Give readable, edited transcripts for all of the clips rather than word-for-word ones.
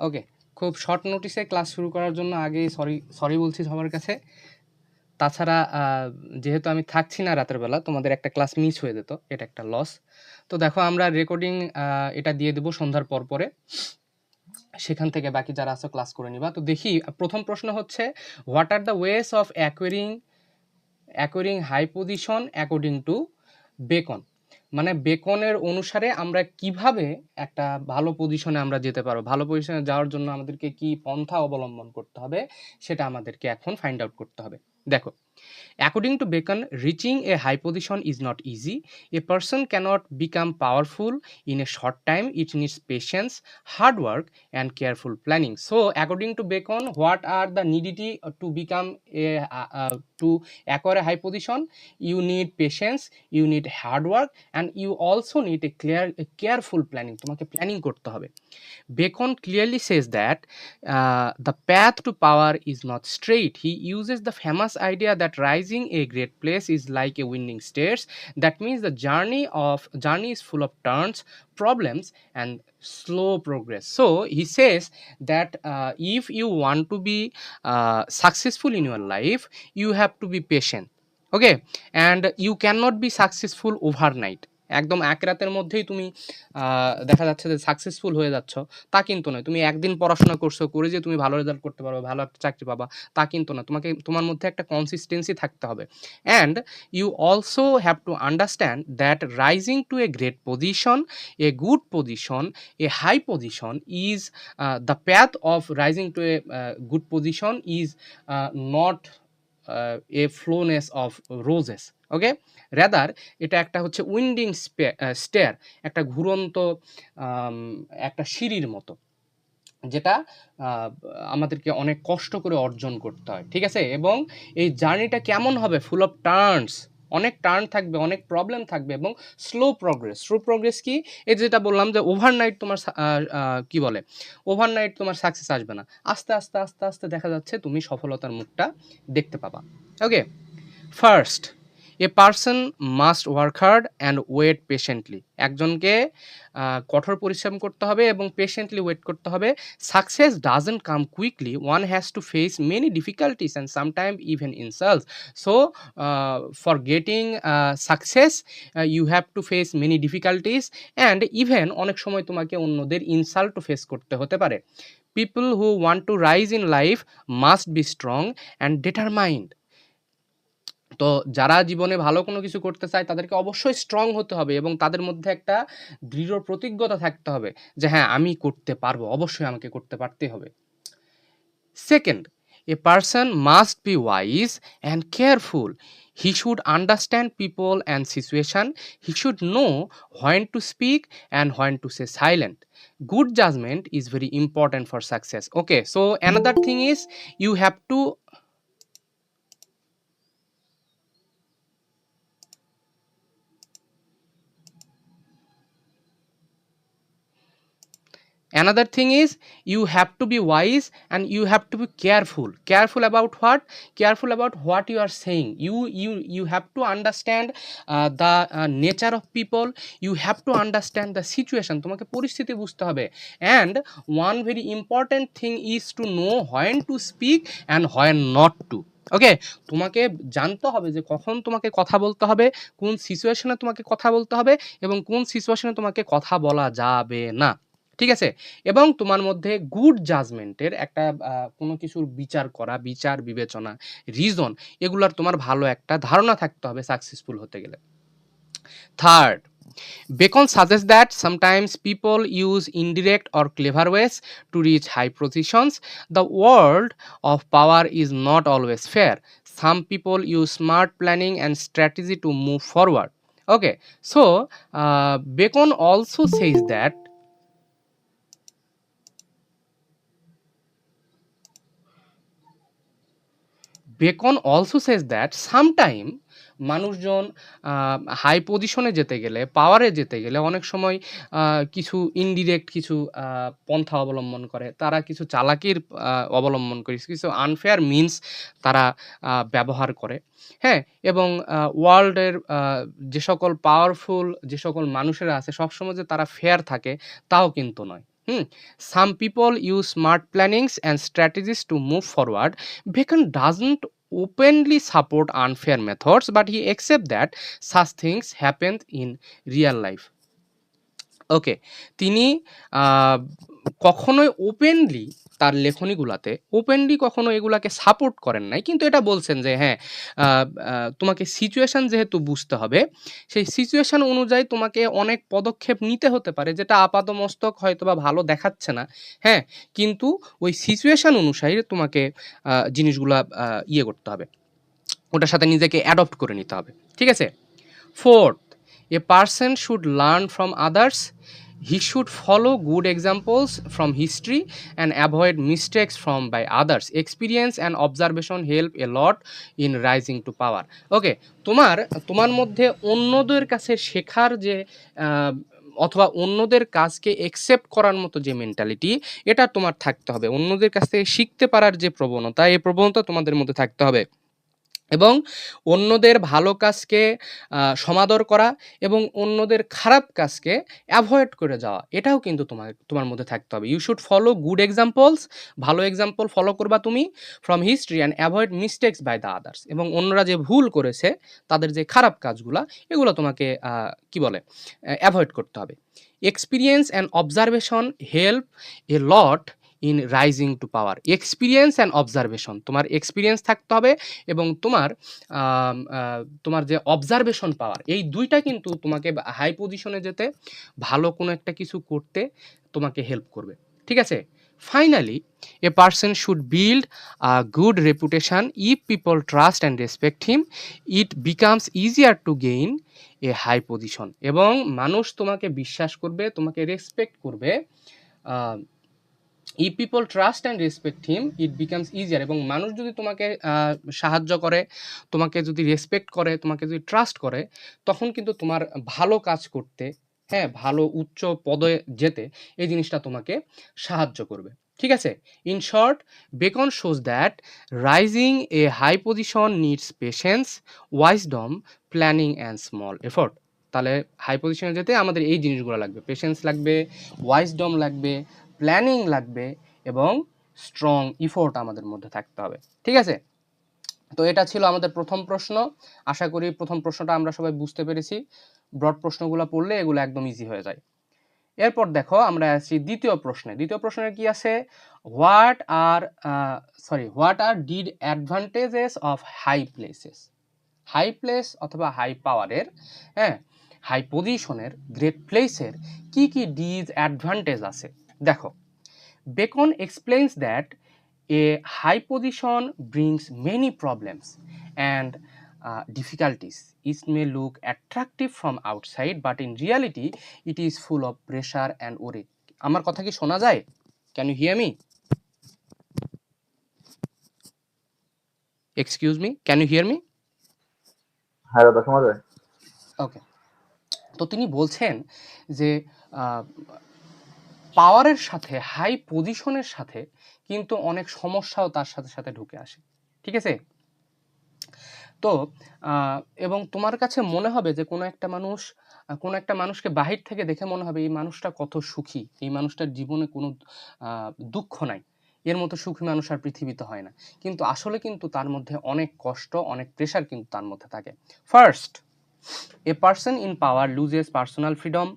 ওকে, খুব short নোটিসে class শুরু করার জন্য আগেই সরি বলছি সবার কাছে। তাছাড়া যেহেতু আমি থাকছি না রাতের বেলা, তোমাদের একটা ক্লাস মিস হয়ে যেত, এটা একটা লস। তো দেখো আমরা রেকর্ডিং এটা দিয়ে দেবো সন্ধ্যার পরে, সেখান থেকে বাকি যারা আছো ক্লাস করে নিবা। তো দেখি প্রথম প্রশ্ন হচ্ছে, what are the ways of acquiring high position according to Bacon. মানে বেকনের অনুসারে আমরা কিভাবে একটা ভালো পজিশনে আমরা যেতে পারবো, ভালো পজিশনে যাওয়ার জন্য আমাদেরকে কি পন্থা অবলম্বন করতে হবে সেটা আমাদেরকে এখন ফাইন্ড আউট করতে হবে। দেখো, according to Bacon, reaching a high position is not easy. A person cannot become powerful in a short time. It needs patience, hard work, and careful planning. So, according to Bacon, what are the needity to become to acquire a high position? You need patience, you need hard work, and you also need a careful planning. তোমাকে planning করতে হবে। Bacon clearly says that the path to power is not straight. He uses the famous idea that rising a great place is like a winding stairs. That means the journey is full of turns, problems, and slow progress. So he says that if you want to be successful in your life, you have to be patient. Okay, and you cannot be successful overnight. একদম এক রাতের মধ্যেই তুমি দেখা যাচ্ছে যে successful হয়ে যাচ্ছ, তা কিন্তু নয়। তুমি একদিন পড়াশোনা করছো, করে যে তুমি ভালো রেজাল্ট করতে পারবে, ভালো একটা চাকরি পাবা, তা কিন্তু না। তোমার মধ্যে একটা কনসিস্টেন্সি থাকতে হবে। And you also have to understand that rising to a great position, a good position, a high position is the path of rising to a good position is not a flowness of roses. Okay, rather এটা একটা হচ্ছে winding stair, একটা ঘুরন্ত একটা সিঁড়ির মতো, যেটা আমাদেরকে অনেক কষ্ট করে অর্জন করতে হয়। ঠিক আছে, এবং এই জার্নিটা কেমন হবে? ফুল অফ টার্নস, অনেক টার্ন থাকবে, অনেক প্রবলেম থাকবে, এবং স্লো প্রগ্রেস কি? এই যেটা বললাম যে ওভারনাইট তোমার কি বলে, ওভারনাইট তোমার সাকসেস আসবে না। আস্তে আস্তে আস্তে আস্তে দেখা যাচ্ছে তুমি সফলতার মুখটা দেখতে পাবা। Okay, first, a person must work hard and wait patiently. একজনকে কঠোর পরিশ্রম করতে হবে এবং পেশেন্টলি ওয়েট করতে হবে। Success doesn't come quickly, one has to face many difficulties and sometime even insults. So for getting success you have to face many difficulties and even অনেক সময় তোমাকে অন্যদের ইনসাল্টও ফেস করতে হতে পারে। People who want to rise in life must be strong and determined. তো যারা জীবনে ভালো কোনো কিছু করতে চায় তাদেরকে অবশ্যই স্ট্রং হতে হবে এবং তাদের মধ্যে একটা দৃঢ় প্রতিজ্ঞতা থাকতে হবে যে হ্যাঁ, আমি করতে পারবো, অবশ্যই আমাকে করতে পারতেই হবে। Second, A person must be wise and careful. He should understand people and situation. He should know when to speak and when to say silent. Good judgment is very important for success. Okay, so another thing is you have to another thing is you have to be wise and you have to be careful about what? Careful about what you are saying. You have to understand the nature of people. You have to understand the situation. তোমাকে পরিস্থিতি বুঝতে হবে। and one very important thing is to know when to speak and when not to. ওকে, তোমাকে জানতে হবে যে কখন তোমাকে কথা বলতে হবে, কোন সিচুয়েশনে তোমাকে কথা বলতে হবে এবং কোন সিচুয়েশনে তোমাকে কথা বলা যাবে না। ঠিক আছে, এবং তোমার মধ্যে গুড জাজমেন্টের একটা কোনো কিছুর বিচার করা, বিচার বিবেচনা, রিজন, এগুলার তোমার ভালো একটা ধারণা থাকতে হবে সাকসেসফুল হতে গেলে। Third, Bacon suggests that sometimes people use indirect or clever ways to reach high positions. The world of power is not always fair. Some people use smart planning and strategy to move forward. Okay, so Bacon also says that beacon also says that sometime মানুষজন high পজিশনে যেতে গেলে, পাওয়ারে যেতে গেলে অনেক সময় কিছু ইনডিরেক্ট কিছু পন্থা অবলম্বন করে, তারা কিছু চালাকির অবলম্বন করে, কিছু আনফেয়ার মিনস তারা ব্যবহার করে। হ্যাঁ, এবং ওয়ার্ল্ডের যে সকল পাওয়ারফুল যে সকল মানুষেরা আছে সবসময় যে তারা ফেয়ার থাকে তাও কিন্তু নয়। Some people use smart plannings and strategies to move forward. Bacon doesn't openly support unfair methods, but he accepts that such things happen in real life. ওকে, তিনি আহ, কখনোই ওপেনলি তার লেখনীগুলাতে ওপেনলি কখনো এগুলাকে সাপোর্ট করেন নাই, কিন্তু এটা বলছেন যে হ্যাঁ, তোমাকে সিচুয়েশন যেহেতু বুঝতে হবে, সেই সিচুয়েশন অনুযায়ী তোমাকে অনেক পদক্ষেপ নিতে হতে পারে, যেটা আপাতমস্তক হয়তো বা ভালো দেখাচ্ছে না, হ্যাঁ, কিন্তু ওই সিচুয়েশন অনুসারে তোমাকে জিনিসগুলা ইয়ে করতে হবে, ওটার সাথে নিজেকে অ্যাডপ্ট করে নিতে হবে, ঠিক আছে। Fourth, a person should learn from others. He should follow good examples from history and avoid mistakes from by others. Experience and observation help a lot in rising to power. ওকে, তোমার তোমার মধ্যে অন্যদের কাছে শেখার যে অথবা অন্যদের কাজকে একসেপ্ট করার মতো যে মেন্টালিটি, এটা তোমার থাকতে হবে। অন্যদের কাছ থেকে শিখতে পারার যে প্রবণতা, এই প্রবণতা তোমাদের মধ্যে থাকতে হবে, এবং অন্যদের ভালো কাজকে সমাদর করা এবং অন্যদের খারাপ কাজকে অ্যাভয়েড করে যাওয়া, এটাও কিন্তু তোমার মধ্যে থাকতে হবে। You should follow good examples, ভালো এক্সাম্পল ফলো করবা তুমি, from history and avoid mistakes by the others, এবং অন্যরা যে ভুল করেছে তাদের যে খারাপ কাজগুলা, এগুলো তোমাকে কি বলে অ্যাভয়েড করতে হবে। Experience and observation help a lot in rising to power. Experience and observation, তোমার এক্সপিরিয়েন্স থাকতে হবে এবং তোমার যে অবজারভেশন পাওয়ার, এই দুইটা কিন্তু তোমাকে হাই পজিশনে যেতে, ভালো কোনো একটা কিছু করতে তোমাকে হেল্প করবে, ঠিক আছে। Finally, a person should build a good reputation. If people trust and respect him, it becomes easier to gain a high position. এবং মানুষ তোমাকে বিশ্বাস করবে, তোমাকে রেসপেক্ট করবে। If people trust and respect him, it becomes easier. এবং মানুষ যদি তোমাকে সাহায্য করে, তোমাকে যদি রেসপেক্ট করে, তোমাকে যদি ট্রাস্ট করে, তখন কিন্তু তোমার ভালো কাজ করতে, হ্যাঁ, ভালো উচ্চ পদে যেতে এই জিনিসটা তোমাকে সাহায্য করবে, ঠিক আছে। In short, Bacon shows that rising a high position needs patience, wisdom, planning and small effort. তাহলে হাই পজিশনে যেতে আমাদের এই জিনিসগুলো লাগবে, পেশেন্স লাগবে, ওয়াইজডম লাগবে, প্ল্যানিং লাগবে, এবং স্ট্রং ইফোর্ট আমাদের মধ্যে থাকতে হবে, ঠিক আছে। তো এটা ছিল আমাদের প্রথম প্রশ্ন। আশা করি প্রথম প্রশ্নটা আমরা সবাই বুঝতে পেরেছি। ব্রড প্রশ্নগুলো পড়লে এগুলো একদম ইজি হয়ে যায়। এরপর দেখো আমরা আছি দ্বিতীয় প্রশ্নে। দ্বিতীয় প্রশ্নে কি আছে? What are did advantages of high places. High place অথবা হাই পাওয়ারের, হ্যাঁ, হাই পজিশনের, গ্রেট প্লেসের কি কি ডিসঅ্যাডভান্টেজ আছে দেখো। Bacon explains that a high position brings many problems and difficulties. It may look attractive from outside, but in reality, it is full of pressure and worry. আমার কথা কি শোনা যায়? Can you hear me? Excuse me? Can you hear me? হ্যাঁ দাদা, শোনা যায়। ওকে, তো তিনি বলছেন যে পাওয়ারের সাথে, হাই পজিশনের সাথে কিন্তু অনেক সমস্যাও তার সাথে সাথে ঢুকে আসে, ঠিক আছে। তো এবং তোমার কাছে মনে হবে যে কোনো একটা মানুষকে বাহির থেকে দেখে মনে হবে এই মানুষটা কত সুখী, এই মানুষটার জীবনে কোনো দুঃখ নাই, এর মতো সুখী মানুষ আর পৃথিবীতে হয় না, কিন্তু আসলে কিন্তু তার মধ্যে অনেক কষ্ট, অনেক প্রেশার কিন্তু তার মধ্যে থাকে। First, a person in power loses personal freedom.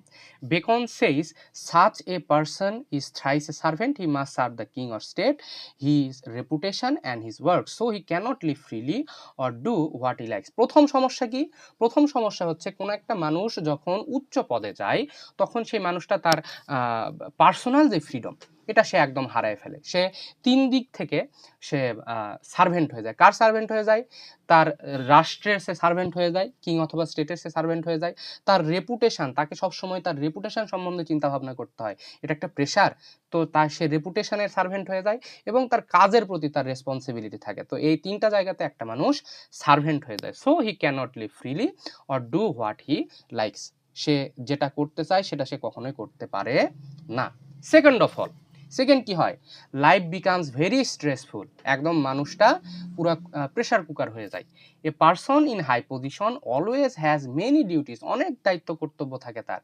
Bacon says such a person is thrice a servant. He must serve the king or state, his reputation and his work. So he cannot live freely or do what he likes. প্রথম সমস্যা কি? প্রথম সমস্যা হচ্ছে কোনো একটা মানুষ যখন উচ্চ পদে যায়, তখন সেই মানুষটা তার পার্সোনাল যে ফ্রিডম, এটা সে একদম হারায় ফেলে। সে তিন দিক থেকে সে সার্ভেন্ট হয়ে যায়। কার সার্ভেন্ট হয়ে যায়? তার রাষ্ট্রের সে সার্ভেন্ট হয়ে যায়, কিং অথবা স্টেটের সে সার্ভেন্ট হয়ে যায়। তার রেপুটেশন, তাকে সবসময় তার রেপুটেশন সম্বন্ধে চিন্তা ভাবনা করতে হয়, এটা একটা প্রেশার। তো তার সে রেপুটেশনের সার্ভেন্ট হয়ে যায়, এবং তার কাজের প্রতি তার রেসপন্সিবিলিটি থাকে। তো এই তিনটা জায়গাতে একটা মানুষ সার্ভেন্ট হয়ে যায়। So he cannot live freely or do what he likes. সে যেটা করতে চায় সেটা সে কখনোই করতে পারে না। সেকেন্ড কি হয়? Life becomes very stressful. একদম মানুষটা পুরো প্রেশার কুকার হয়ে যায়। A person in high position always has many duties, অনেক দায়িত্ব কর্তব্য থাকে তার।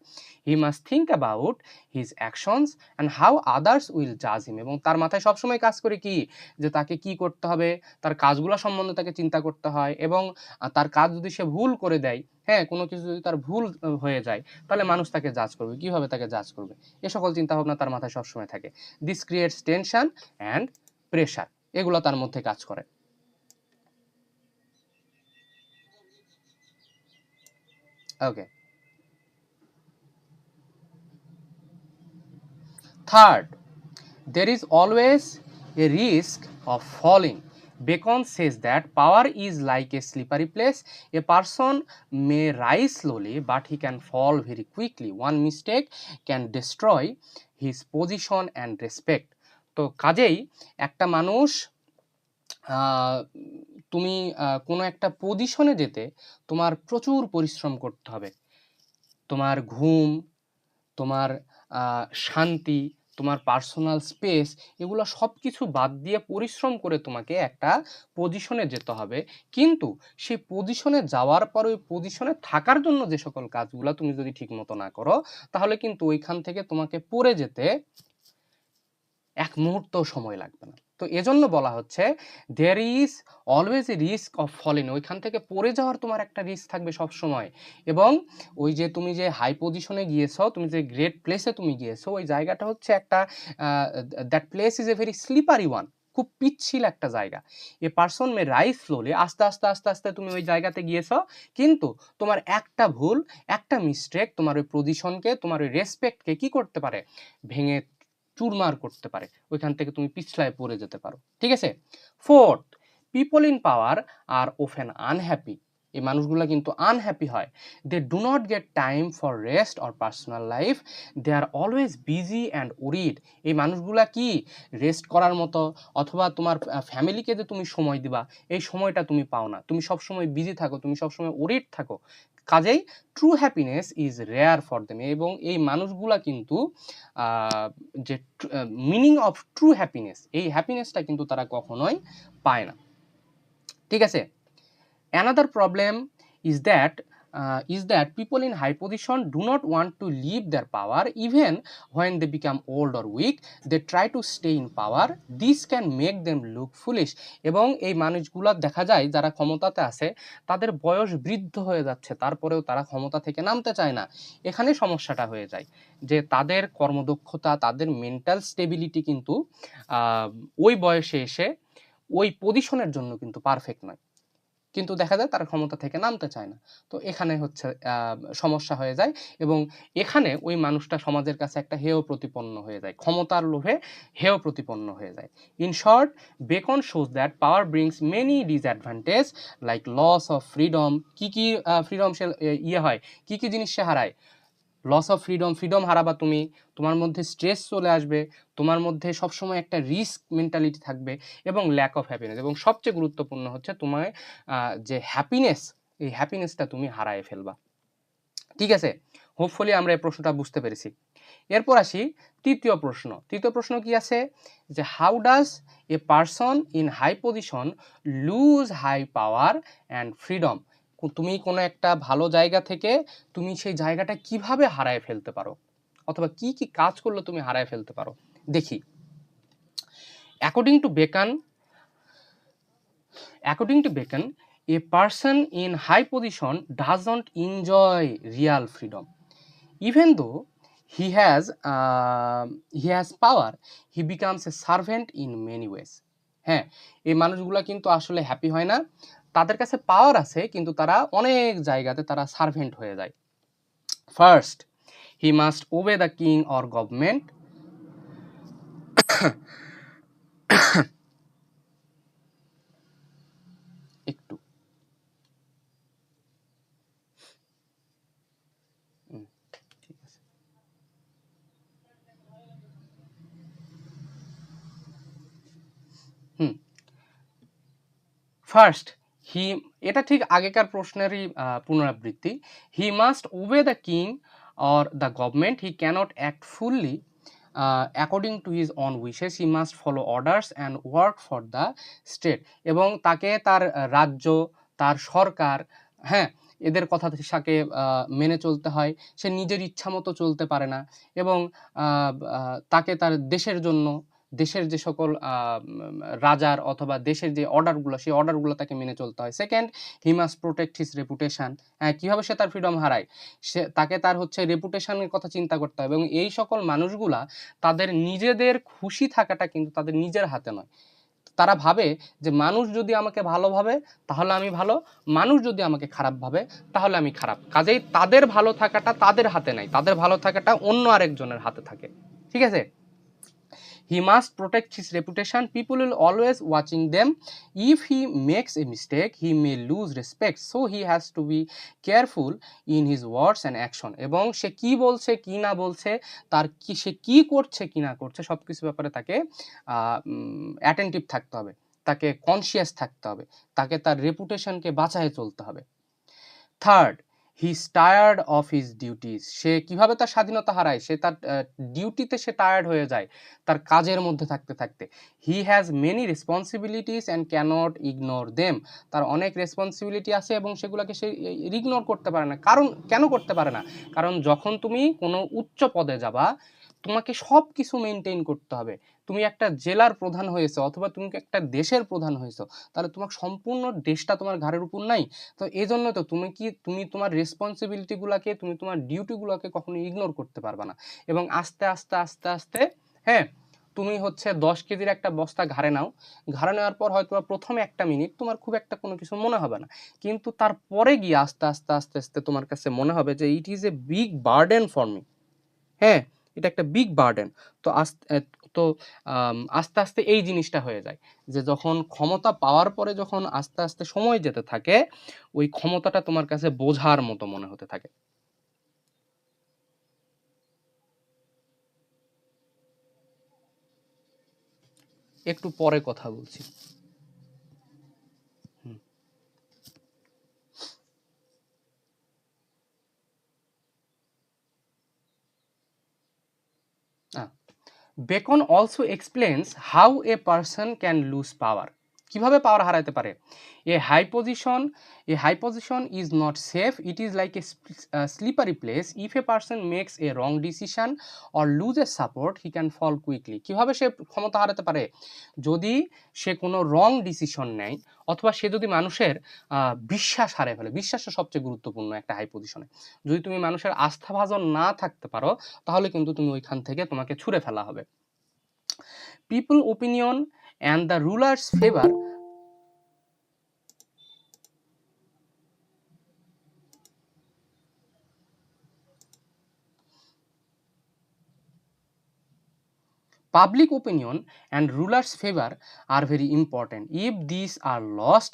He must think about his actions and how others will জাজ হিম, এবং তার মাথায় সবসময় কাজ করে কি, যে তাকে কি করতে হবে, তার কাজগুলো সম্বন্ধে তাকে চিন্তা করতে হয়, এবং তার কাজ যদি সে ভুল করে দেয়, হ্যাঁ, কোনো কিছু যদি তার ভুল হয়ে যায়, তাহলে মানুষ তাকে জাজ করবে, কিভাবে তাকে জাজ করবে, এ সকল চিন্তাভাবনা তার মাথায় সবসময় থাকে। This creates tension and pressure, এগুলো তার মধ্যে কাজ করে। ওকে, third, there is always a risk of falling. Bacon says that power is like a slippery place. A person may rise slowly, but he can fall very quickly. One mistake can destroy his position and respect. তো কাজেই একটা মানুষ, তুমি কোনো একটা পজিশনে যেতে তোমার প্রচুর পরিশ্রম করতে হবে। তোমার ঘুম, তোমার শান্তি, তোমার পার্সোনাল স্পেস, এগুলো সব কিছু বাদ দিয়ে পরিশ্রম করে তোমাকে একটা পজিশনে যেতে হবে। কিন্তু সেই পজিশনে যাওয়ার পর ওই পজিশনে থাকার জন্য যে সকল কাজগুলো তুমি যদি ঠিক মতো না করো, তাহলে কিন্তু ওইখান থেকে তোমাকে পড়ে যেতে এক মুহূর্ত সময় লাগবে না। তো এজন্য বলা হচ্ছে there is always a risk of falling, ওইখান থেকে পড়ে যাওয়ার তোমার একটা রিস্ক থাকবে সব সময়। এবং ওই যে তুমি যে হাই পজিশনে গিয়েছো, তুমি যে গ্রেট প্লেসে তুমি গিয়েছো, ওই জায়গাটা হচ্ছে একটা, that place is a very slippery one, খুব পিচ্ছিল একটা জায়গা। A person May rise slowly, আস্তে আস্তে আস্তে আস্তে তুমি ওই জায়গাতে গিয়েছো, কিন্তু তোমার একটা ভুল, একটা মিস্টেক তোমার ওই পজিশনকে, তোমার ওই রেসপেক্টকে কি করতে পারে, ভেঙে চুরমার করতে পারে, ওইখান থেকে তুমি পিছলায় পড়ে যেতে পারো। ঠিক আছে। Fourth, people in power are often unhappy, এই মানুষগুলো কিন্তু আনহ্যাপি হয়। They do not get time for rest or personal life, they are always busy and worried. এই মানুষগুলা কি রেস্ট করার মতো অথবা তোমার ফ্যামিলিকে যে তুমি সময় দিবা, এই সময়টা তুমি পাও না, তুমি সবসময় বিজি থাকো, তুমি সবসময় ওরিড থাকো। কাজেই true happiness is rare for them, এবং এই মানুষগুলা কিন্তু যে মিনিং অফ ট্রু হ্যাপিনেস, এই হ্যাপিনেসটা কিন্তু তারা কখনোই পায় না। ঠিক আছে। Another problem is that people in high position do not want to leave their power even when they become old or weak. They try to stay in power. This can make them look foolish. এবং এই মানুষগুলো দেখা যায় যারা ক্ষমতাতে আছে, তাদের বয়স বৃদ্ধ হয়ে যাচ্ছে, তারপরেও তারা ক্ষমতা থেকে নামতে চায় না। এখানে সমস্যাটা হয়ে যায় যে তাদের কর্মদক্ষতা, তাদের মেন্টাল স্টেবিলিটি কিন্তু ওই বয়সে এসে ওই পজিশনের জন্য কিন্তু পারফেক্ট নয়, কিন্তু দেখা যায় তারা ক্ষমতা থেকে নামতে চায় না। তো এখানে হচ্ছে সমস্যা হয়ে যায়, এবং এখানে ওই মানুষটা সমাজের কাছে একটা হেয় প্রতিপন্ন হয়ে যায়, ক্ষমতার লোভে হেয় প্রতিপন্ন হয়ে যায়। In short, Bacon shows that power brings many disadvantage like loss of freedom. কি কি ফ্রিডম সে হয়, কি কি জিনিস সে হারায়? লস অফ ফ্রিডম, ফ্রিডম হারাবা তুমি, তোমার মধ্যে স্ট্রেস চলে আসবে, তোমার মধ্যে সবসময় একটা রিস্ক মেন্টালিটি থাকবে, এবং ল্যাক অফ হ্যাপিনেস, এবং সবচেয়ে গুরুত্বপূর্ণ হচ্ছে তোমার যে হ্যাপিনেস, এই হ্যাপিনেসটা তুমি হারায় ফেলবা। ঠিক আছে, হোপফুলি আমরা এই প্রশ্নটা বুঝতে পেরেছি। এরপর আসি তৃতীয় প্রশ্ন। তৃতীয় প্রশ্ন কি আছে, যে how does a person in high position lose high power and freedom. তুমি কোনো একটা ভালো জায়গা থেকে তুমি সেই জায়গাটা কিভাবে হারায় ফেলতে পারো, অথবা কি কি কাজ করলে তুমি হারায় ফেলতে পারো, দেখি। According to beacon, a person in high position doesn't enjoy real freedom. Even though he has power, he becomes a servant in many ways. হ্যাঁ, এই মানুষগুলো কিন্তু আসলে হ্যাপি হয় না, তাদের কাছে পাওয়ার আছে কিন্তু তারা অনেক জায়গাতে তারা সার্ভেন্ট হয়ে যায়। First, he must obey the king or government. একটু ঠিক আছে। ফার্স্ট, এটা ঠিক আগেকার প্রশ্নেরই পুনরাবৃত্তি। He must obey the king or the government, he cannot act fully according to his own wishes, he must follow orders and work for the state. এবং তাকে তার রাজ্য, তার সরকার, হ্যাঁ, এদের কথা সাকে মেনে চলতে হয়। সে নিজের ইচ্ছা মতো চলতে পারে না এবং তাকে তার দেশের জন্য, দেশের যে সকল রাজার অথবা দেশের যে অর্ডারগুলো, সেই অর্ডারগুলো তাকে মেনে চলতে হয়। Second, he must protect his reputation. হ্যাঁ, কীভাবে সে তার ফ্রিডম হারায়? তাকে তার হচ্ছে রেপুটেশনের কথা চিন্তা করতে হবে এবং এই সকল মানুষগুলা তাদের নিজেদের খুশি থাকাটা কিন্তু তাদের নিজের হাতে নয়। তারা ভাবে যে মানুষ যদি আমাকে ভালো ভাবে তাহলে আমি ভালো, মানুষ যদি আমাকে খারাপ ভাবে তাহলে আমি খারাপ। কাজেই তাদের ভালো থাকাটা তাদের হাতে নাই, তাদের ভালো থাকাটা অন্য আরেকজনের হাতে থাকে। ঠিক আছে? He must protect his reputation. People will always watching them. If he makes a mistake, he may lose respect. So he has to be careful in his words and action. এবং সে কি বলছে কি না বলছে, তার কি সে কি করছে কি না করছে, সব কিছু ব্যাপারে তাকে অ্যাটেন্টিভ থাকতে হবে, তাকে কনসিয়াস থাকতে হবে, তাকে তার রেপুটেশনকে বাঁচায় চলতে হবে। Third, he is tired of his duties. সে কিভাবে তার স্বাধীনতা হারায়? সে তার ডিউটিতে সে টায়ার্ড হয়ে যায় তার কাজের মধ্যে থাকতে থাকতে। He has many responsibilities and cannot ignore them. তার অনেক রেসপন্সিবিলিটি আছে এবং সেগুলোকে সে ইগনোর করতে পারে না। কারণ কেন করতে পারে না? কারণ যখন তুমি কোনো উচ্চ পদে যাবা, তোমাকে সব কিছু মেনটেন করতে হবে। তুমি একটা জেলার প্রধান হয়েছো অথবা তুমি একটা দেশের প্রধান হয়েছো, তাহলে তোমার সম্পূর্ণ দেশটা তোমার ঘাড়ের উপর নাই। তো এই জন্য তো তুমি তোমার রেসপন্সিবিলিটিগুলোকে, তুমি তোমার ডিউটিগুলোকে কখনো ইগনোর করতে পারবে না। এবং আস্তে আস্তে আস্তে আস্তে, হ্যাঁ, তুমি হচ্ছে 10 কেজির একটা বস্তা ঘাড়ে নাও, ঘাড়ে নেওয়ার পর হয়তো প্রথমে 1 মিনিট তোমার খুব একটা কোনো কিছু মনে হবে না, কিন্তু তারপরে গিয়ে আস্তে আস্তে আস্তে আস্তে তোমার কাছে মনে হবে যে it is a big burden for me. হ্যাঁ, এটা একটা বিগ বার্ডেন। তো আস্তে আস্তে এই জিনিসটা হয়ে যায় যে যখন ক্ষমতা পাওয়ার পরে যখন আস্তে আস্তে সময় যেতে থাকে, ওই ক্ষমতাটা তোমার কাছে বোঝার মতো মনে হতে থাকে। একটু পরে কথা বলছি। Bacon also explains how a person can lose power. কিভাবে পাওয়ার হারাতে পারে? A high position is not safe, it is like a slippery place. If a person makes a wrong decision or lose a support, he can fall quickly. কিভাবে সে ক্ষমতা হারাতে পারে? যদি সে কোনো রং ডিসিশন নেয় অথবা সে যদি মানুষের বিশ্বাস হারিয়ে ফেলে। বিশ্বাসটা সবচেয়ে গুরুত্বপূর্ণ একটা হাই পজিশনে। যদি তুমি মানুষের আস্থাভাজন না থাকতে পারো, তাহলে কিন্তু তুমি ওইখান থেকে তোমাকে ছুঁড়ে ফেলা হবে। People opinion and the ruler's favor public opinion and ruler's favor are very important. If these are lost,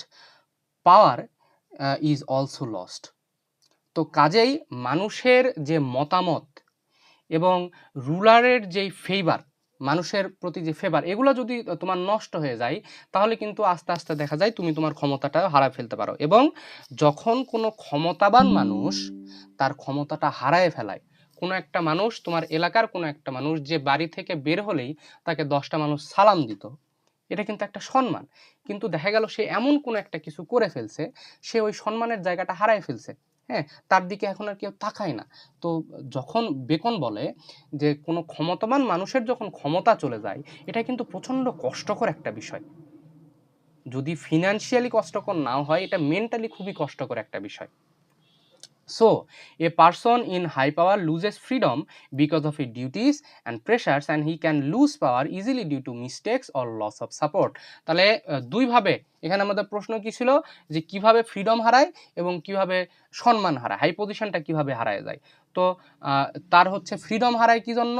power is also lost. তো কাজেই মানুষের যে মতামত এবং রুলারের যেই ফেভার, মানুষের প্রতি যে ফেভার, এগুলো যদি তোমার নষ্ট হয়ে যায়, তাহলে কিন্তু আস্তে আস্তে দেখা যায় তুমি তোমার ক্ষমতাটা হারায় ফেলতে পারো। এবং যখন কোনো ক্ষমতাবান মানুষ তার ক্ষমতাটা হারায় ফেলায়, কোনো একটা মানুষ, তোমার এলাকার কোনো একটা মানুষ যে বাড়ি থেকে বের হলেই তাকে 10টা মানুষ সালাম দিত, এটা কিন্তু একটা সম্মান। কিন্তু দেখা গেল সে এমন কোনো একটা কিছু করে ফেলছে, সে ওই সম্মানের জায়গাটা হারায় ফেলছে। হ্যাঁ, তার দিকে এখন আর কেউ তাকায় না। তো যখন বেকন বলে যে কোনো ক্ষমতাবান মানুষের যখন ক্ষমতা চলে যায়, এটা কিন্তু প্রচণ্ড কষ্টকর একটা বিষয়। যদি ফিনান্সিয়ালি কষ্টকর নাও হয়, এটা মেন্টালি খুবই কষ্টকর একটা বিষয়। So, a person in high power loses freedom because of his duties and pressures, and he can lose power easily due to mistakes or loss of support. তাহলে দুইভাবে এখানে আমাদের প্রশ্ন কি ছিল যে কিভাবে ফ্রিডম হারায় এবং কিভাবে সম্মান হারায়, হাই পজিশনটা কিভাবে হারায় যায়। তো তার হচ্ছে ফ্রিডম হারায় কি জন্য?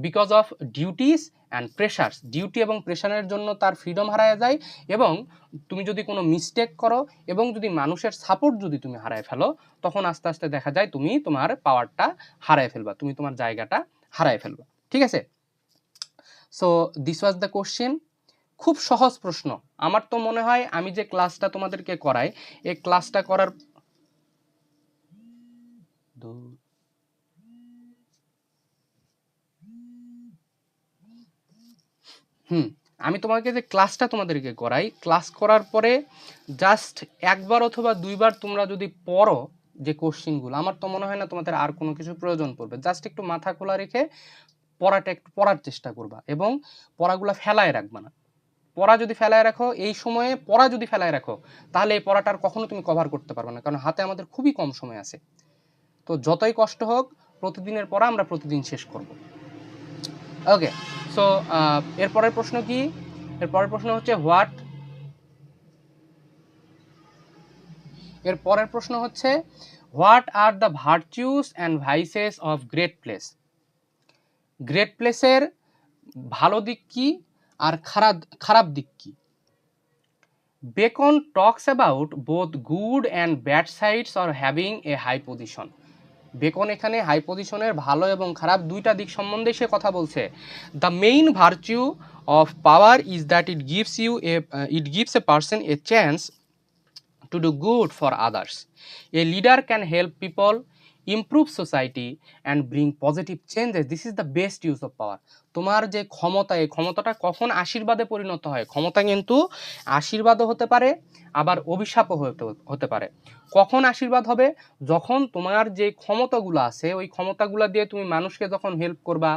Because of duties and pressures. Duty এবং প্রেশারের জন্য তার ফ্রিডম হারায় যায়। এবং তুমি যদি কোনো মিস্টেক করো এবং যদি মানুষের সাপোর্ট যদি তুমি হারায় ফেলো, তখন আস্তে আস্তে দেখা যায় তুমি তোমার পাওয়ারটা হারায় ফেলবা, তুমি তোমার জায়গাটা হারায় ফেলবা। ঠিক আছে? So this was the question. খুব সহজ প্রশ্ন। আমার তো মনে হয় আমি যে ক্লাসটা তোমাদেরকে করাই, এই ক্লাসটা করার আমি তোমাকে যে ক্লাসটা তোমাদেরকে করাই, ক্লাস করার পরে জাস্ট একবার অথবা দুইবার তোমরা যদি পড়ো যে কোশ্চিনগুলো, আমার তো মনে হয় না তোমাদের আর কোনো কিছু প্রয়োজন পড়বে। জাস্ট একটু মাথা খোলা রেখে পড়াটা একটু পড়ার চেষ্টা করবা এবং পড়াগুলো ফেলায় রাখবা না। পড়া যদি ফেলায় রাখো, এই সময়ে পড়া যদি ফেলায় রাখো, তাহলে এই পড়াটার কখনো তুমি কভার করতে পারবে না, কারণ হাতে আমাদের খুবই কম সময় আছে। তো যতই কষ্ট হোক, প্রতিদিনের পড়া আমরা প্রতিদিন শেষ করব। ওকে, সো এরপরের প্রশ্ন কি? এরপরের প্রশ্ন হচ্ছে what are the virtues and vices of great place? Great প্লেসের ভালো দিক কি আর খারাপ দিক কি? Bacon talks about both good and bad sides or having a high position. Bacon এখানে হাই পজিশনের ভালো এবং খারাপ দুইটা দিক সম্বন্ধে সে কথা বলছে। The main virtue of power is that it gives a person A chance to do good for others. A leader can help people, improve society and bring positive changes. This is the best use of power. তোমার যে ক্ষমতা, এই ক্ষমতাটা কখন আশীর্বাদে পরিণত হয়? ক্ষমতা কিন্তু আশীর্বাদও হতে পারে, আবার অভিশাপও হতে পারে। কখন আশীর্বাদ হবে? যখন তোমার যে ক্ষমতাগুলো আছে, ওই ক্ষমতাগুলো দিয়ে তুমি মানুষকে যখন হেল্প করবা,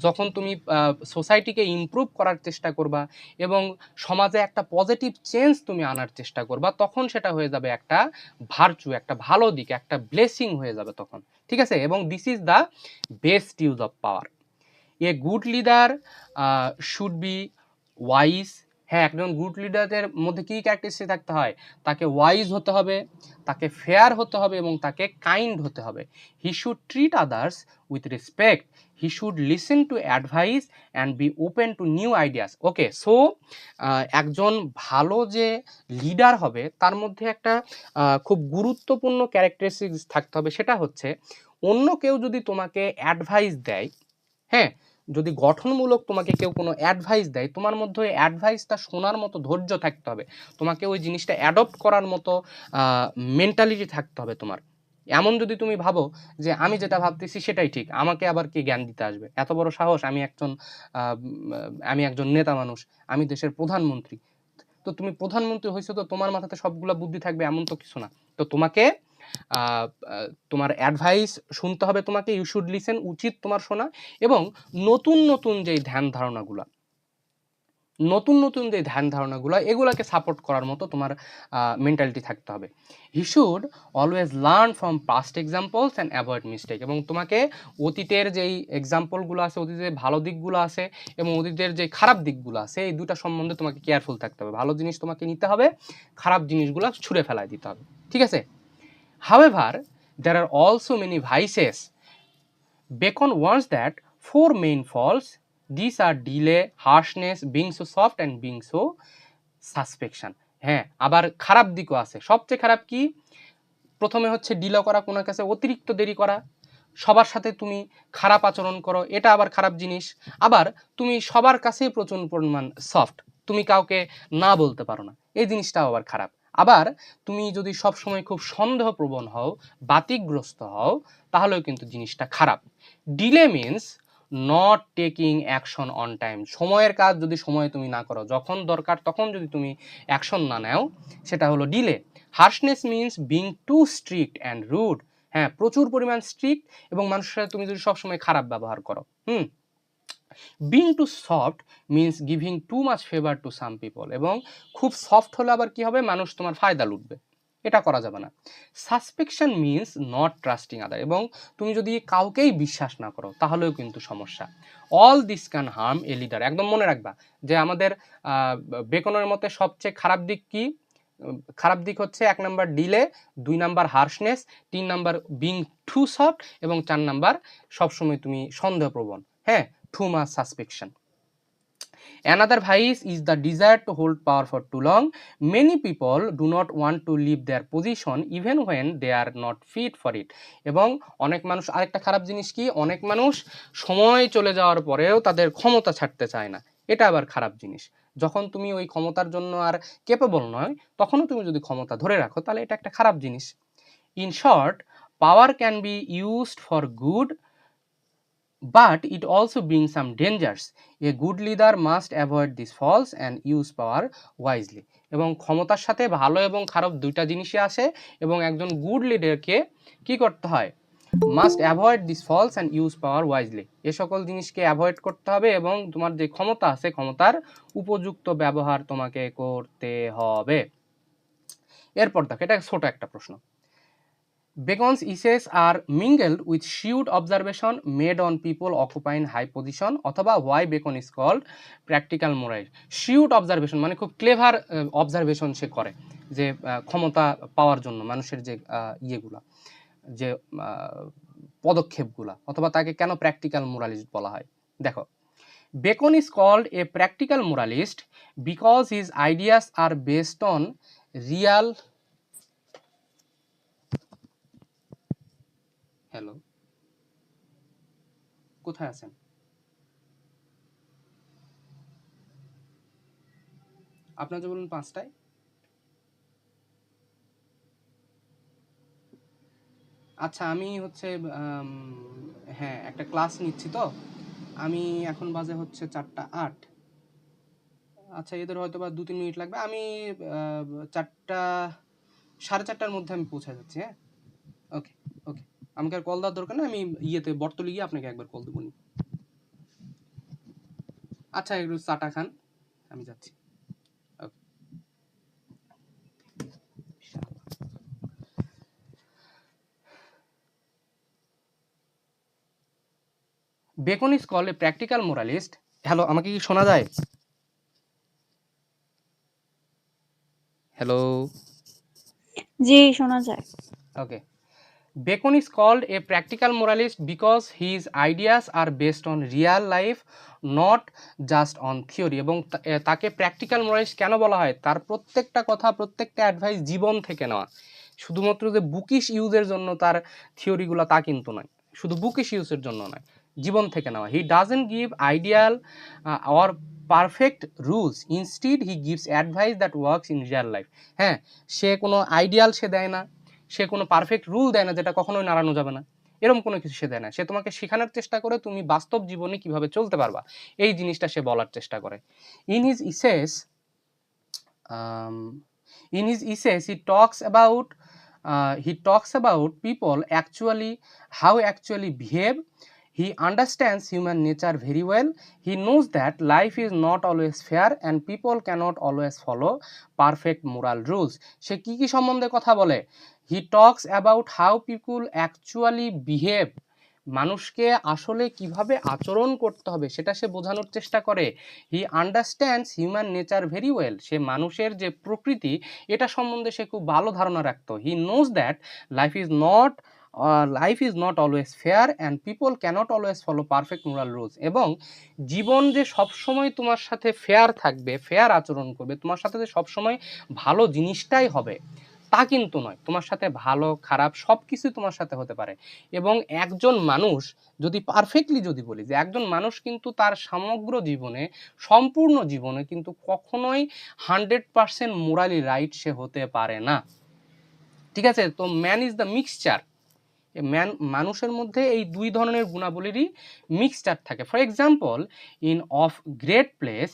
যখন তুমি সোসাইটিকে ইমপ্রুভ করার চেষ্টা করবা এবং সমাজে একটা পজিটিভ চেঞ্জ তুমি আনার চেষ্টা করবা, তখন সেটা হয়ে যাবে একটা ভার্চু, একটা ভালো দিক, একটা ব্লেসিং হয়ে যাবে তখন। ঠিক আছে? এবং this is the best use of power. A good leader should be wise. হ্যাঁ, একজন গুড লিডারের মধ্যে কী ক্যারেক্টারিস্টিক থাকতে হয়? তাকে ওয়াইজ হতে হবে, তাকে ফেয়ার হতে হবে এবং তাকে কাইন্ড হতে হবে। He should treat others with respect, he should listen to advice and be open to new ideas. Okay, so একজন ভালো যে লিডার হবে তার মধ্যে একটা খুব গুরুত্বপূর্ণ ক্যারেক্টারিস্টিক্স থাকতে হবে, সেটা হচ্ছে অন্য কেউ যদি তোমাকে অ্যাডভাইস দেয়, হ্যাঁ, যদি গঠনমূলক তোমাকে কেউ কোনো অ্যাডভাইস দেয়, তোমার মধ্যে ওই অ্যাডভাইসটা শোনার মতো ধৈর্য থাকতে হবে, তোমাকে ওই জিনিসটা অ্যাডপ্ট করার মতো মেন্টালিটি থাকতে হবে তোমার। এমন যদি তুমি ভাবো যে আমি যেটা ভাবতেছি সেটাই ঠিক, আমাকে আবার কে জ্ঞান দিতে আসবে, এত বড় সাহস, আমি একজন নেতা মানুষ, আমি দেশের প্রধানমন্ত্রী। তো তুমি প্রধানমন্ত্রী হয়েছো, তো তোমার মাথাতে সবগুলা বুদ্ধি থাকবে এমন তো কিছু না। তো তোমাকে তোমার অ্যাডভাইস শুনতে হবে, তোমাকে ইউ শুড লিসেন, উচিত তোমার শোনা, এবং নতুন নতুন যেই ধ্যান ধারণাগুলো এগুলাকে সাপোর্ট করার মতো তোমার মেন্টালিটি থাকতে হবে। He should always learn from past examples and avoid mistake. এবং তোমাকে অতীতের যেই এক্সাম্পলগুলো আছে, অতীতের ভালো দিকগুলো আছে এবং অতীতের যে খারাপ দিকগুলো আছে, এই দুটা সম্বন্ধে তোমাকে কেয়ারফুল থাকতে হবে। ভালো জিনিস তোমাকে নিতে হবে, খারাপ জিনিসগুলো ছুঁড়ে ফেলাই দিতে হবে। ঠিক আছে? However, there are also many vices. Bacon warns that four main faults. These are delay, harshness, being so soft and being so suspicion. হ্যাঁ, আবার খারাপ দিকও আছে। সবচেয়ে খারাপ কি? প্রথমে হচ্ছে ডিলে করা, কোনো কাছে অতিরিক্ত দেরি করা, সবার সাথে তুমি খারাপ আচরণ করো, এটা আবার খারাপ জিনিস। আবার তুমি সবার কাছেই প্রচুর পরিমাণ সফট, তুমি কাউকে না বলতে পারো না, এই জিনিসটাও আবার খারাপ। আবার তুমি যদি সবসময় খুব সন্দেহপ্রবণ হও, বাতিগ্রস্ত হও, তাহলেও কিন্তু জিনিসটা খারাপ। Delay means not taking action on time. সময়ের কাজ যদি সময়ে তুমি না করো, যখন দরকার তখন যদি তুমি অ্যাকশন না নাও, সেটা হলো delay. Harshness means being too strict and rude. হ্যাঁ, প্রচুর পরিমাণ স্ট্রিক্ট এবং মানুষের সাথে তুমি যদি সবসময় খারাপ ব্যবহার করো। Being too soft means giving too much favour to some people. এবং খুব সফট হলে আবার কি হবে? মানুষ তোমার ফায়দা লুটবে, এটা করা যাবে না। সাসপেকশন মিনস নট ট্রাস্টিং আদার। এবং তুমি যদি কাউকেই বিশ্বাস না করো, তাহলেও কিন্তু সমস্যা। All this can harm a leader. একদম মনে রাখবা যে আমাদের বেকনের মতে সবচেয়ে খারাপ দিক কি? খারাপ দিক হচ্ছে 1 number delay, 2 number harshness, 3 number being too soft এবং 4 নাম্বার সবসময় তুমি সন্দেহপ্রবণ। হ্যাঁ, too much suspection. Another vice is the desire to hold power for too long. Many people do not want to leave their position even when they are not fit for it. এবং অনেক মানুষ, আরেকটা খারাপ জিনিস কি? অনেক মানুষ সময় চলে যাওয়ার পরেও তাদের ক্ষমতা ছাড়তে চায় না, এটা আবার খারাপ জিনিস। যখন তুমি ওই ক্ষমতার জন্য আর কেপেবল নয়, তখনও তুমি যদি ক্ষমতা ধরে রাখো, তাহলে এটা একটা খারাপ জিনিস। In short, power can be used for good but it also brings some dangers. A good leader must avoid these faults and use power wisely. এবং ক্ষমতার সাথে ভালো এবং খারাপ দুইটা জিনিসই আসে, এবং একজন গুড লিডারকে কি করতে হয়, must avoid this falls and use power wisely, এ সকল জিনিসকে অ্যাভয়েড করতে হবে এবং তোমার যে ক্ষমতা আছে ক্ষমতার উপযুক্ত ব্যবহার তোমাকে করতে হবে। এরপর দেখো, এটা ছোট একটা প্রশ্ন। Bacon's essays are mingled with shrewd observation made on people occupying high position, অথবা why Bacon is called practical moralist. shrewd observation মানে খুব ক্লেভার অবজারভেশন সে করে, যে ক্ষমতা পাওয়ার জন্য মানুষের যে ইয়েগুলা, যে পদক্ষেপগুলা, অথবা তাকে কেন প্র্যাকটিক্যাল মোরালিস্ট বলা হয়। দেখো, Bacon is called a practical moralist because his ideas are based on real hello, কোথায় আছেন? আপনার যে বলুন 5টায়, আচ্ছা আমি হচ্ছে হ্যাঁ একটা ক্লাস নিচ্ছি, তো আমি এখন বাজে হচ্ছে 4টা 8। আচ্ছা এদের হয়তো বা 2-3 মিনিট লাগবে, আমি 4টা 4:30টার মধ্যে আমি পৌঁছে যাচ্ছি। হ্যাঁ, ওকে ওকে, আমাকে আর কল দেওয়ার দরকার নেই, আমি ইয়েতে বর্তলে গিয়ে আপনাকে একবার কল দেবো। আচ্ছা একটু চাটা খান, আমি যাচ্ছি। Okay. Bacon is called a practical moralist. Hello, আমাকে কি শোনা যায়? হ্যালো, জি শোনা যায়। ওকে। Bacon is called a practical moralist because his ideas are based on real life, not just on theory. এবং তাকে প্র্যাকটিক্যাল মোরালিস্ট কেন বলা হয়, তার প্রত্যেকটা কথা, প্রত্যেকটা অ্যাডভাইস জীবন থেকে নেওয়া। শুধুমাত্র যে বুকিশ ইউজের জন্য তার থিওরিগুলো তা কিন্তু নয়, শুধু বুকিশ ইউজের জন্য নয়, জীবন থেকে নেওয়া। He doesn't give ideal or perfect rules, instead he gives advice that works in Real life. হ্যাঁ, সে কোনো আইডিয়াল সে দেয় না, সে কোনো পারফেক্ট রুল দেয় না যেটা কখনোই নাড়ানো যাবে না, এরকম কোনো কিছু সে দেয় না। সে তোমাকে শেখানোর চেষ্টা করে তুমি বাস্তব জীবনে কিভাবে চলতে পারবা, এই জিনিসটা সে বলার চেষ্টা করে। In his essays he talks about people actually, how actually behave. He understands human nature very well. He knows that life is not always fair and people cannot always follow perfect moral rules. সে কি কি সম্বন্ধে কথা বলে? He talks about how people actually behave. মানুষকে আসলে কিভাবে আচরণ করতে হবে সেটা সে বোঝানোর চেষ্টা করে। He understands human nature very well. সে মানুষের যে প্রকৃতি এটা সম্বন্ধে সে খুব ভালো ধারণা রাখতো। He knows that life is not always fair and people cannot always follow perfect moral rules. এবং জীবন যে সবসময় তোমার সাথে ফেয়ার থাকবে, ফেয়ার আচরণ করবে, তোমার সাথে যে সবসময় ভালো জিনিসটাই হবে তা কিন্তু নয়। তোমার সাথে ভালো খারাপ সব কিছুই তোমার সাথে হতে পারে। এবং একজন মানুষ যদি পারফেক্টলি যদি বলি যে একজন মানুষ কিন্তু তার সমগ্র জীবনে, সম্পূর্ণ জীবনে কিন্তু কখনোই 100% মোরালি রাইট সে হতে পারে না। ঠিক আছে, তো ম্যান ইজ দ্য মিক্সচার। মানুষের মধ্যে এই দুই ধরনের গুণাবলীরই মিক্সচার থাকে। For example, in of great place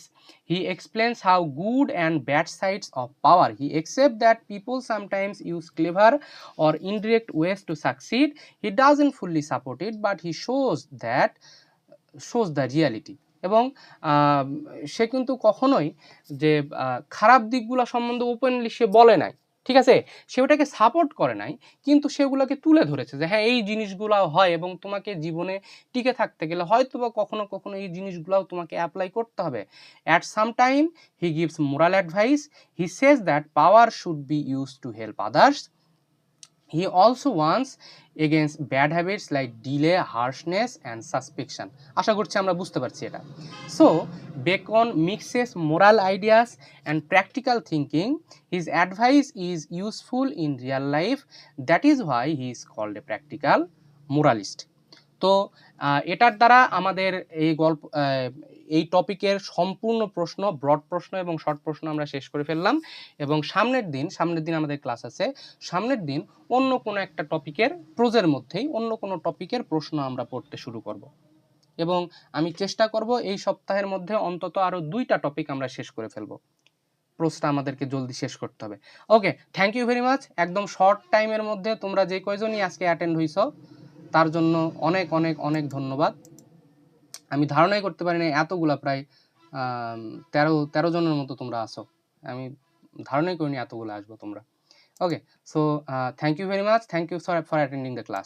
he explains how good and bad sides of power. He accept that people sometimes use clever or indirect ways to succeed. He doesn't fully support it but he shows the reality. এবং সে কিন্তু কখনোই যে খারাপ দিকগুলো সম্বন্ধে openly সে বলে নাই, ঠিক আছে, সে ওটাকে সাপোর্ট করে নাই, কিন্তু সেগুলোকে তুলে ধরেছে যে হ্যাঁ এই জিনিসগুলো হয় এবং তোমাকে জীবনে টিকে থাকতে গেলে হয়তো বা কখনো কখনো এই জিনিসগুলোও তোমাকে অ্যাপ্লাই করতে হবে। At some time he gives moral advice. He says that power should be use to help others. He also warns against bad habits like delay, harshness and suspicion. আশা করছি আমরা বুঝতে পারছি এটা। So, Bacon mixes moral ideas and practical thinking. His advice is useful in real life. That is why he is called a practical moralist. তো এটার দ্বারা আমাদের এই টপিকের সম্পূর্ণ প্রশ্ন, ব্রড প্রশ্ন এবং শর্ট প্রশ্ন আমরা শেষ করে ফেললাম। এবং সামনের দিন আমাদের ক্লাস আছে। সামনের দিন অন্য কোনো একটা টপিকের প্রোজের মধ্যেই অন্য কোনো টপিকের প্রশ্ন আমরা পড়তে শুরু করব। এবং আমি চেষ্টা করব এই সপ্তাহের মধ্যে অন্তত আরও 2টা টপিক আমরা শেষ করে ফেলবো। প্রোসটা আমাদেরকে জলদি শেষ করতে হবে। ওকে, থ্যাংক ইউ ভেরি মাচ। একদম শর্ট টাইমের মধ্যে তোমরা যে কয়জনই আজকে অ্যাটেন্ড হইছো তার জন্য অনেক অনেক অনেক ধন্যবাদ। আমি ধারণাই করতে পারি না এতগুলা প্রায় 13 জনের মতো তোমরা আসো। আমি ধারণাই করিনি এতগুলো আসবো তোমরা। Okay, so thank you very much, thank you for attending the class.